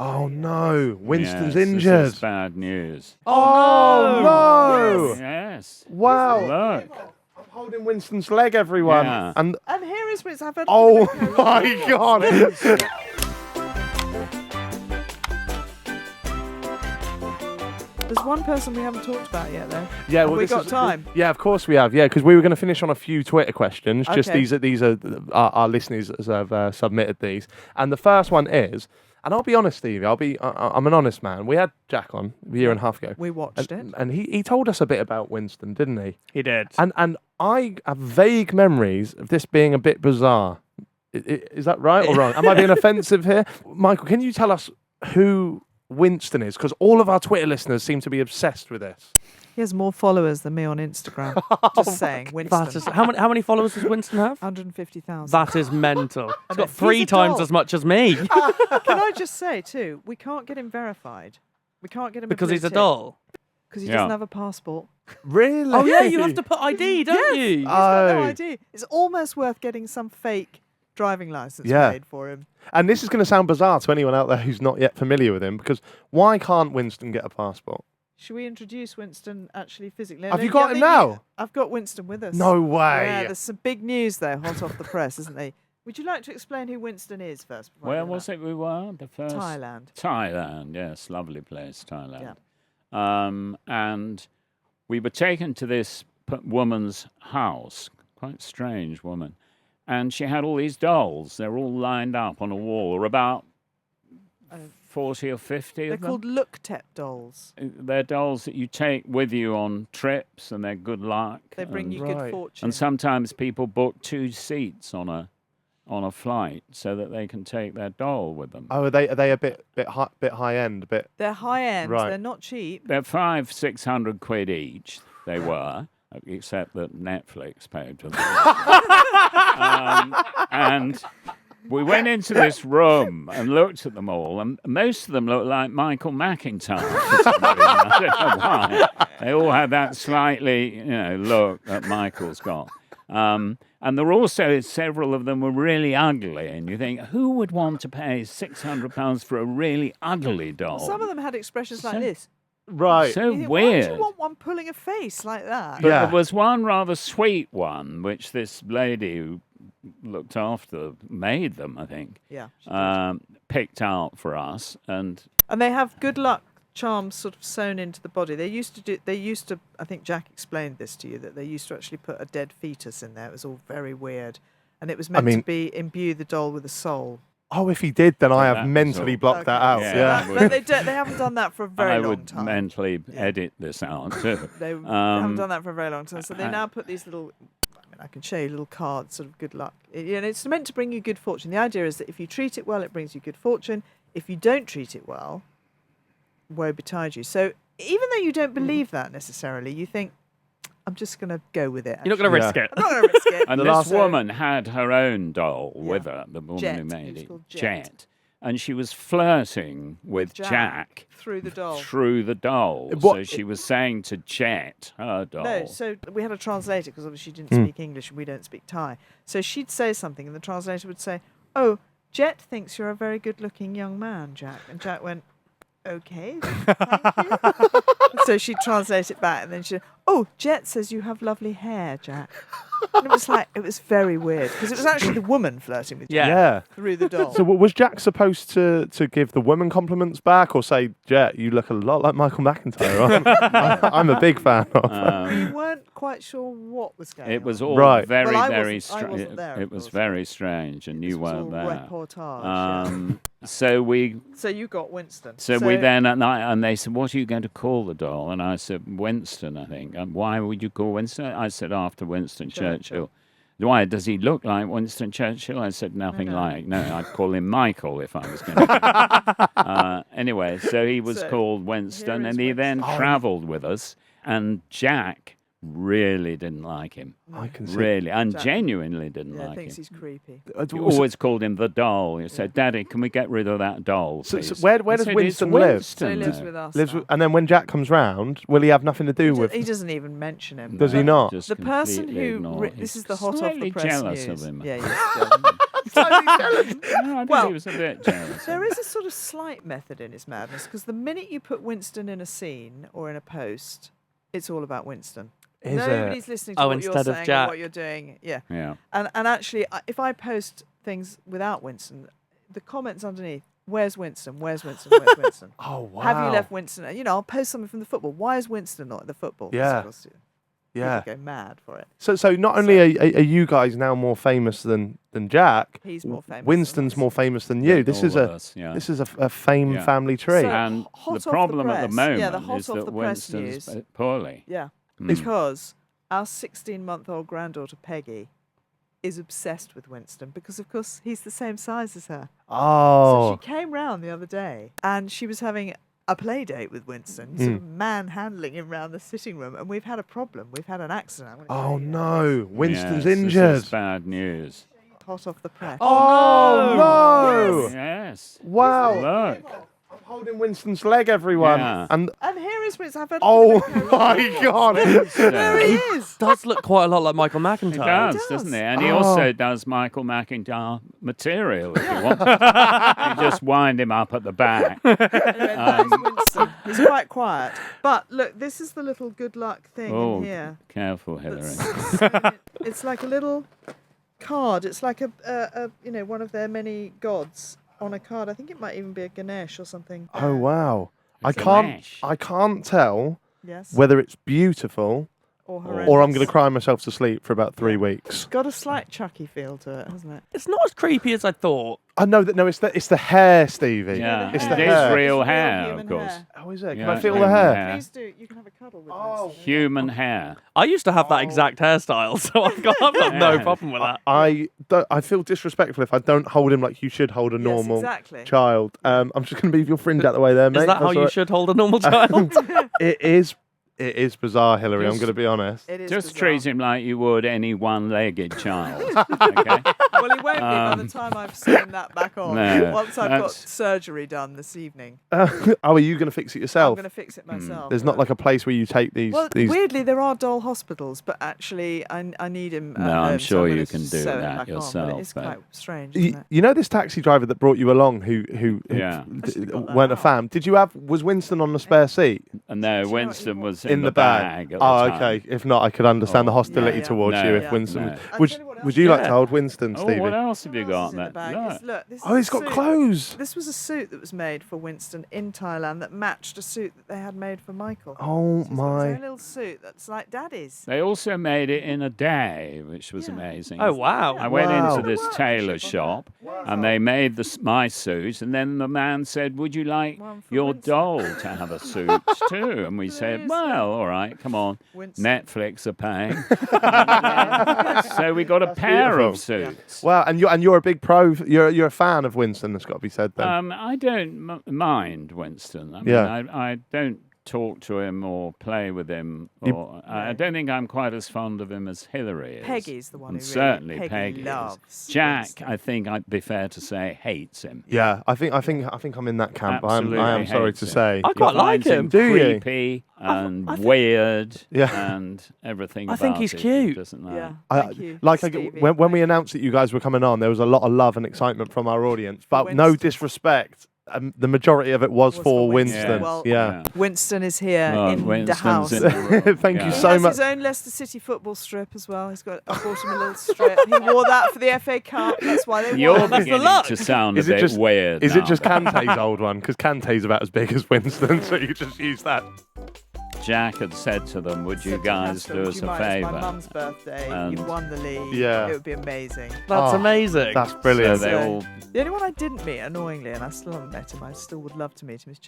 Oh no, Winston's Yes, injured. This is bad news. Oh no! Yes. Wow. Look. I'm holding Winston's leg, everyone. Yeah. And here is Winston. I've had oh my God. There's one person we haven't talked about yet, though. Yeah, Have well, we this got is- time? Yeah, of course we have. Yeah, because we were going to finish on a few Twitter questions. Just Okay. these are our listeners have submitted these, and the first one is, and I'll be honest, Stevie. I'm an honest man. We had Jack on a year and a half ago. We watched it. And he told us a bit about Winston, didn't he? He did. And I have vague memories of this being a bit bizarre. Is that right or wrong? Am I being offensive here? Michael, can you tell us who Winston is? Because all of our Twitter listeners seem to be obsessed with this. He has more followers than me on Instagram. Just saying, Winston. That is, how many followers does Winston have? 150,000. That is mental. He's got He's 3 a times doll. as much as me. Can I just say, too, we can't get him verified. We can't get him Because he's a doll. doll. Because he Yeah. doesn't have a passport. Really? Oh yeah, you have to put ID, don't Yes. you? He's got no Oh. ID. It's almost worth getting some fake driving license Yeah. made for him. And this is going to sound bizarre to anyone out there who's not yet familiar with him, because why can't Winston get a passport? Should we introduce Winston actually physically? Have you Yeah, got I him think now? I've got Winston with us. No way. Yeah, there's some big news though, hot off the press, isn't there? Would you like to explain who Winston is first? before I Where do was that? it we were? The first? Thailand. Thailand, yes. Lovely place, Thailand. And we were taken to this woman's house, quite strange woman. And she had all these dolls. They're all lined up on a wall. There were about 40 or 50 They're of them. called Luk Thep dolls. They're dolls that you take with you on trips, and they're good luck. They bring and, you Right. good fortune. And sometimes people book 2 seats on a flight so that they can take their doll with them. Oh, are they a bit high end, a bit? They're high end. Right. They're not cheap. They're 500-600 quid each. They were, except that Netflix paid for them. And we went into this room and looked at them all, and most of them looked like Michael McIntyre. For some reason. I don't know why. They all had that slightly, look that Michael's got. And there were also several of them were really ugly, and you think, who would want to pay £600 for a really ugly doll? Some of them had expressions like So- this. Right. So You think, why would weird. you want one pulling a face like that? But Yeah. there was one rather sweet one, which this lady who looked after made them, I think, Yeah. she did. picked out for us. And And they have good luck charms sort of sewn into the body. They used to, I think Jack explained this to you, that they used to actually put a dead fetus in there. It was all very weird. And it was meant mean- to imbue the doll with a soul. Oh, if he did, then I that have was mentally all. blocked that out. Yeah. Yeah. But they haven't done that for a very I long would time. mentally edit this out too. They haven't done that for a very long time. So they now put these little, I can show you little cards, sort of good luck. And it's meant to bring you good fortune. The idea is that if you treat it well, it brings you good fortune. If you don't treat it well, woe betide you. So even though you don't believe that necessarily, you think, I'm just going to go with it. You're not going to risk Yeah. it. I'm not going to risk it. And The this last- woman had her own doll with her, the woman Jet. who It made was it, called Jet. And she was flirting with Jack. Jack Through the doll. through the doll. What- So she was saying to Jet, her doll. No, so we had a translator because obviously she didn't speak English and we don't speak Thai. So she'd say something and the translator would say, "Oh, Jet thinks you're a very good-looking young man, Jack." And Jack went, "Okay, thank you." So she'd translate it back and then she'd, "Oh, Jet says you have lovely hair, Jack." And it was very weird because it was actually the woman flirting with Jack Yeah. Yeah. through the doll. So was Jack supposed to give the woman compliments back, or say, Jet, you look a lot like Michael McIntyre? I'm a big fan of. We weren't quite sure what was going on. It was all Right. very, Well, I very wasn't- I strange. wasn't there, It of was course. very strange, and This you was weren't all there. reportage. Yeah. So we So you got Winston. we then at night, and they said, "What are you going to call the doll?" And I said, "Winston, I think." And why would you call Winston? I said, "After Winston Churchill." Why does he look like Winston Churchill? I said, "Nothing like." No, I'd call him Michael if I was going to. Anyway, so he was So, called here Winston, is and he then Winston. travelled with us. And Jack really didn't like him, I can see. really, and Jack- genuinely didn't Yeah, like thinks him. he's creepy. You always called him the doll. You said, "Daddy, can we get rid of that doll, So please?" where I does said, Winston "It's live?" Winston, So he lives though." with us. Lives now. with, and then when Jack comes round, will he have nothing to do with? He doesn't even mention him. Does he not? Just The person completely who ignore. this He's is the hot off the slightly press jealous news. of him. Yeah, he's jealous. No, I think Well, he was a bit jealous. There is a sort of slight method in his madness, because the minute you put Winston in a scene or in a post, it's all about Winston. Is Nobody's it? listening to Oh, what you're instead of saying or Jack. what you're doing. Yeah. Yeah. And actually, if I post things without Winston, the comments underneath, where's Winston? Where's Winston? Where's Winston? Oh, wow. Have you left Winston? You know, I'll post something from the football. Why is Winston not at the football? 'Cause Yeah. of course Yeah. people go mad for it. So not only are you guys now more famous than Jack, He's more famous. Winston's more famous than you. This is All a of us, yeah. this is a fame Yeah. family tree. So- And hot off the the problem at the press. moment Yeah, the hot is off that the press Winston's news. poorly. Yeah. Mm. Because our 16-month-old granddaughter, Peggy, is obsessed with Winston because, of course, he's the same size as her. So Oh, she came round the other day and she was having a play date with Winston, sort of manhandling him around the sitting room, and we've had a problem. We've had an accident. I'm gonna show oh you. no, Winston's Yes, injured. This is bad news. Hot off the press. Oh no! Yes. Wow. Look. I'm holding Winston's leg, everyone. Yeah. And And here is Winston. I've had a oh bit of a my god! There he is. Does look quite a lot like Michael He McIntyre. does, doesn't he? does. And he Oh. also does Michael McIntyre material if you want. You just wind him up at the back. Anyway, that's Winston. He's quite quiet. But look, this is the little good luck thing Oh, in here. careful, Hilary. It's like a little card. It's like a one of their many gods on a card. I think it might even be a Ganesh or something. Oh wow! It's a mesh. I can't tell Yes. whether it's beautiful Or or I'm horrendous. going to cry myself to sleep for about 3 weeks. Got a slight Chucky feel to it, hasn't it? It's not as creepy as I thought. I know that. No, it's the hair, Stevie. Yeah, it's the the it hair. is hair. real It's hair, human of course. hair. Oh, is it? Can Yeah, I feel human the hair? hair. Please do. You can have a cuddle with Oh. Winston. Human hair. I used to have that exact hairstyle, so I've got no Yeah. problem with that. I feel disrespectful if I don't hold him like you should hold a Yes, normal exactly. child. I'm just going to move your fringe out the way there, mate. Is that how That's you all right. should hold a normal child? It is bizarre, Hilary. I'm Just- going to be honest. It is Just bizarre. treat him like you would any one-legged child. Okay? Well, he won't be by the time I've sewn that back on. No, Once I've got that's- surgery done this evening, Oh, are you going to fix it I'm yourself? going to fix it myself. There's not like a place where you take these. Well, these... weirdly, there are doll hospitals, but actually, I need him. At No, I'm home, sure so you I'm can gonna do sew him that back on, yourself, but it is but- quite strange, isn't it? You know this taxi driver that brought you along who Yeah. I should've got that weren't a out. fan? Was Winston on the spare seat And you no, know what Winston you was want? in the bag. At the Oh, time. okay. If not, I could understand the Oh, hostility yeah. towards No, you if yeah. Winston. No. I'll Would tell you what Would else you is like there. to hold Winston, Oh, Stevie? what else have you What else got is in the there? bag? Look. Look, this Oh, is he's a got suit. clothes. This was a suit that was made for Winston in Thailand that matched a suit that they had made for Michael. Oh So he's got his my! own little suit that's like Daddy's. They also made it in a day, which was Yeah. amazing. Oh, wow. I went Wow. into this Workmanship tailor on shop that. and they made my suit, and then the man said, "Would you like One for your Winston." doll to have a suit too?" And we said, Please. "Well, all right, come on. Winston. Netflix are paying." So we got a pair beautiful. of suits. Wow, and you're a big pro. You're a fan of Winston. That's got to be said then. I don't mind Winston. I mean, Yeah. I don't talk to him or play with him. Or I don't think I'm quite as fond of him as Hilary is. Peggy's the one And who certainly really Peggy is. loves Jack, Winston. I think I'd be fair to say, hates him. Yeah, I think I'm in that camp. Absolutely I am sorry hates to him. say. I quite like Finds him him. Do you? creepy and I think- weird Yeah. and everything I think about he's it cute. he doesn't like. Yeah, I- thank you, like Stevie. when we announced that you guys were coming on, there was a lot of love and excitement from our audience. But no Winston. disrespect, the majority of it was for Winston. Winston. Well, yeah. Winston is here Well, in the Winston's house. in the room. Thank Yeah. you He so has much. his own Leicester City football strip as well. I bought him a little strip. He wore that for the FA Cup. That's why they You're won. beginning luck. to sound Is a it bit just weird Is now. it just Kante's old one? Because Kante's about as big as Winston, so you just use that. Jack had said to them, would you Said to guys Haskell, do "Would us you a mind? It's favour? my mum's birthday. And- You've won the league. Yeah. It would be amazing. That's Oh, amazing. That's So brilliant. they all The only one I didn't meet, annoyingly, and I still haven't met him, I still would love to meet him, is